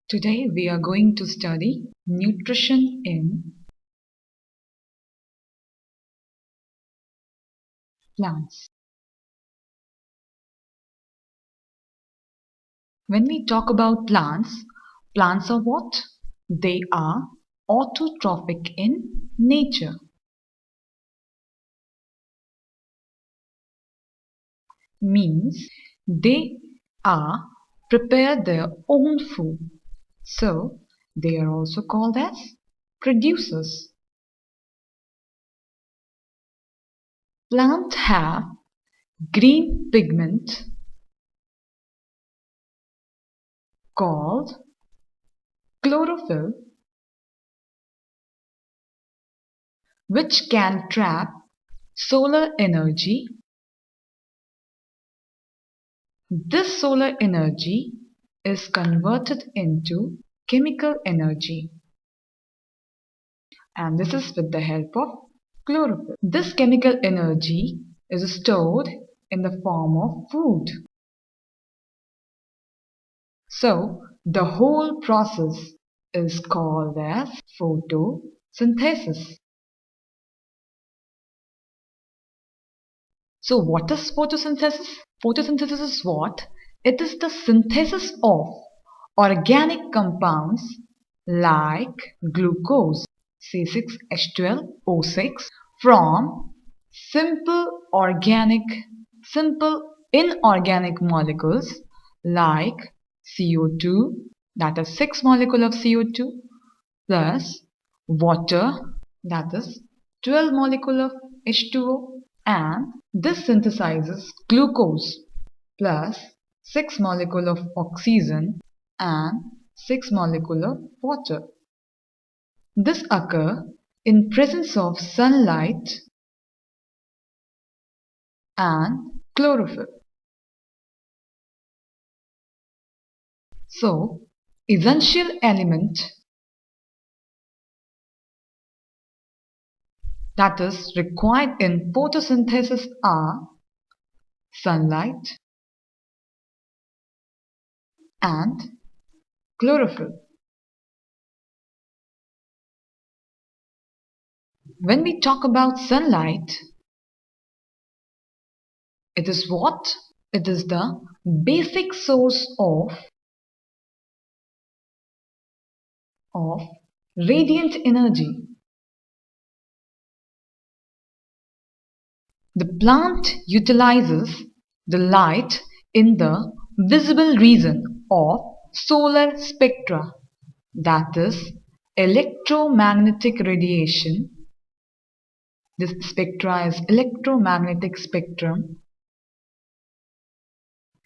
Today we are going to study nutrition in plants. When we talk about plants, plants are what? They are autotrophic in nature. Means they are prepare their own food. So they are also called as producers. Plants have green pigment called chlorophyll, which can trap solar energy. This solar energy is converted into chemical energy, and this is with the help of chlorophyll. This chemical energy is stored in the form of food. So the whole process is called as photosynthesis. So what is photosynthesis? Photosynthesis is what? It is the synthesis of organic compounds like glucose C6H12O6 from simple inorganic molecules like CO2, that is 6 molecule of CO2, plus water, that is 12 molecule of H2O, and this synthesizes glucose plus 6 molecule of oxygen and 6 molecule of water. This occur in presence of sunlight and chlorophyll. So, essential element that is required in photosynthesis are sunlight and chlorophyll. When we talk about sunlight, it is what? It is the basic source of radiant energy. The plant utilizes the light in the visible region of solar spectra, that is electromagnetic radiation. This spectra is electromagnetic spectrum,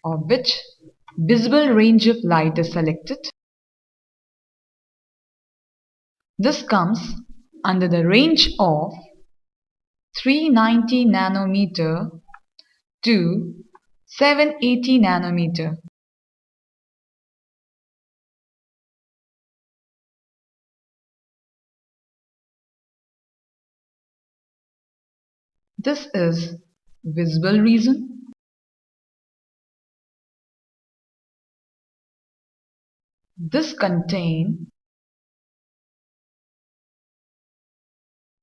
of which visible range of light is selected. This comes under the range of 390 nanometer to 780 nanometer. This is visible region. This contains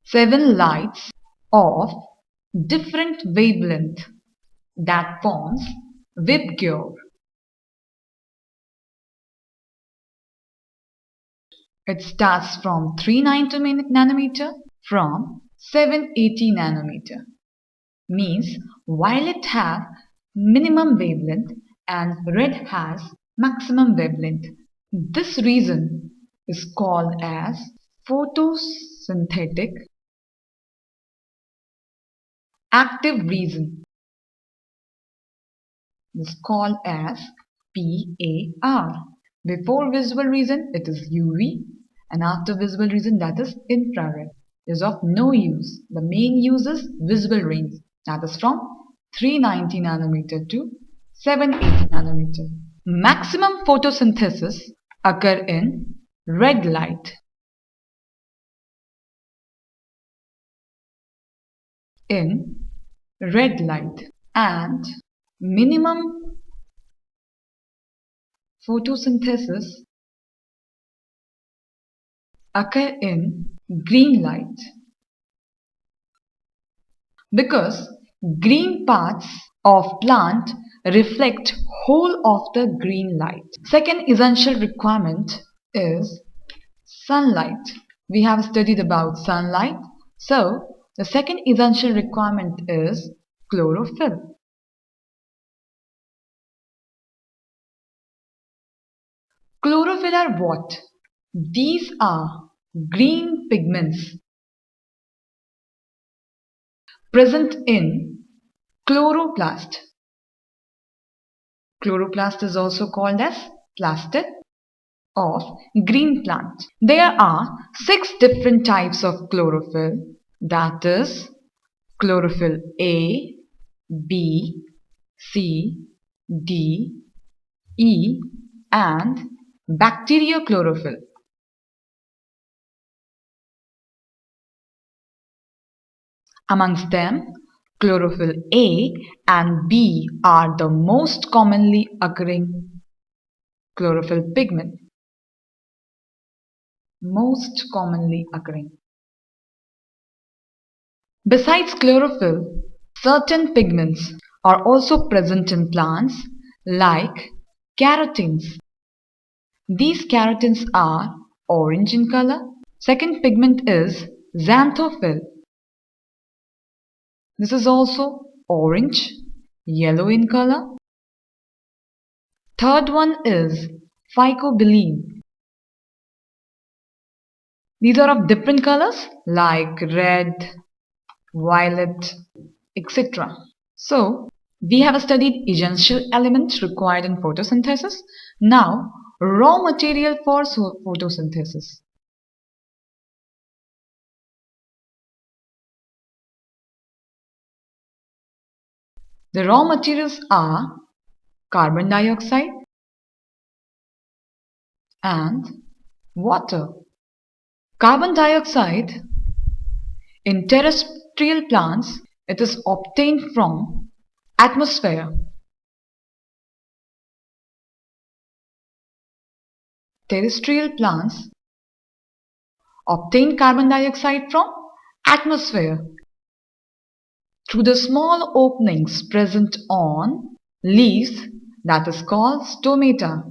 7 lights of different wavelength that forms VIBGYOR. It starts from 390 nanometer from 780 nanometer. Means violet have minimum wavelength and red has maximum wavelength. This region is called as photosynthetic active region. This is called as PAR. Before visible region it is UV, and after visible region that is infrared. Is of no use. The main use is visible range, that is from 390 nanometer to 780 nanometer. Maximum photosynthesis occur in red light. In red light, and minimum photosynthesis occur in green light because green parts of plant reflect whole of the green light. Second essential requirement is sunlight. We have studied about sunlight. So the second essential requirement is chlorophyll. Chlorophyll are what? These are green pigments present in chloroplast. Chloroplast is also called as plastid of green plant. There are 6 different types of chlorophyll, that is chlorophyll A, B, C, D, E and bacteriochlorophyll. Amongst them, chlorophyll A and B are the most commonly occurring chlorophyll pigment. Most commonly occurring. Besides chlorophyll, certain pigments are also present in plants like carotenes. These carotenes are orange in color. Second pigment is xanthophyll. This is also orange, yellow in color. Third one is phycobilin. These are of different colors like red, violet, etc. So, we have studied essential elements required in photosynthesis. Now, raw material for photosynthesis. The raw materials are carbon dioxide and water. Carbon dioxide in terrestrial plants, it is obtained from atmosphere. Terrestrial plants obtain carbon dioxide from atmosphere through the small openings present on leaves, that is called stomata.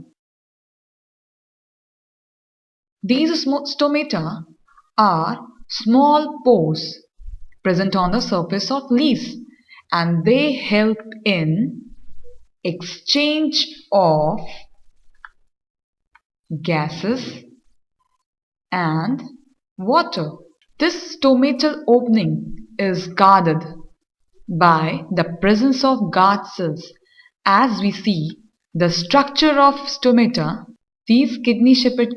These stomata are small pores present on the surface of leaves and they help in exchange of gases and water. This stomatal opening is guarded by the presence of guard cells. As we see the structure of stomata, these kidney shaped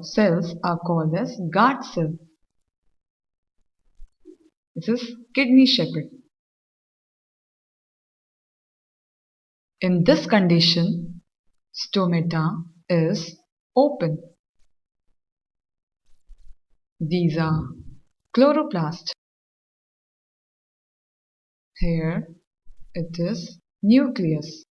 cells are called as guard cells. This is kidney shaped. In this condition, stomata is open. These are chloroplast. Here it is nucleus.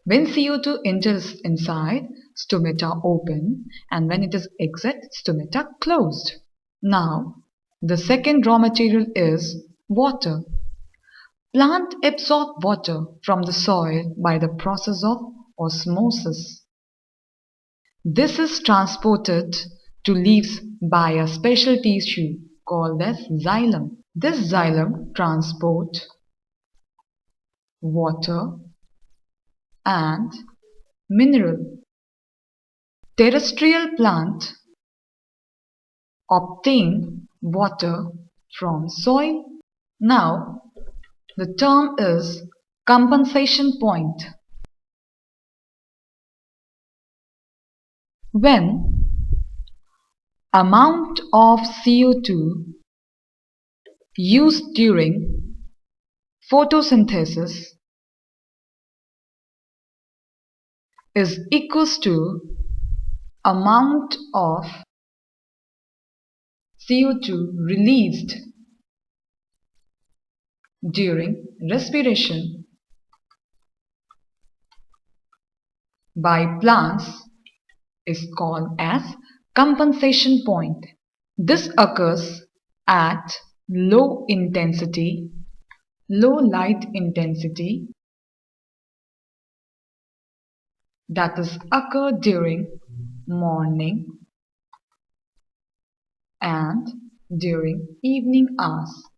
When CO2 enters inside, stomata open, and when it is exit, stomata closed. Now, the second raw material is water. Plant absorb water from the soil by the process of osmosis. This is transported to leaves by a special tissue called as xylem. This xylem transports water and mineral. Terrestrial plant obtain water from soil. Now, the term is compensation point. When amount of CO2 used during photosynthesis is equals to amount of CO2 released during respiration by plants is called as Compensation point. This occurs at low intensity, low light intensity, that is occur during morning and during evening hours.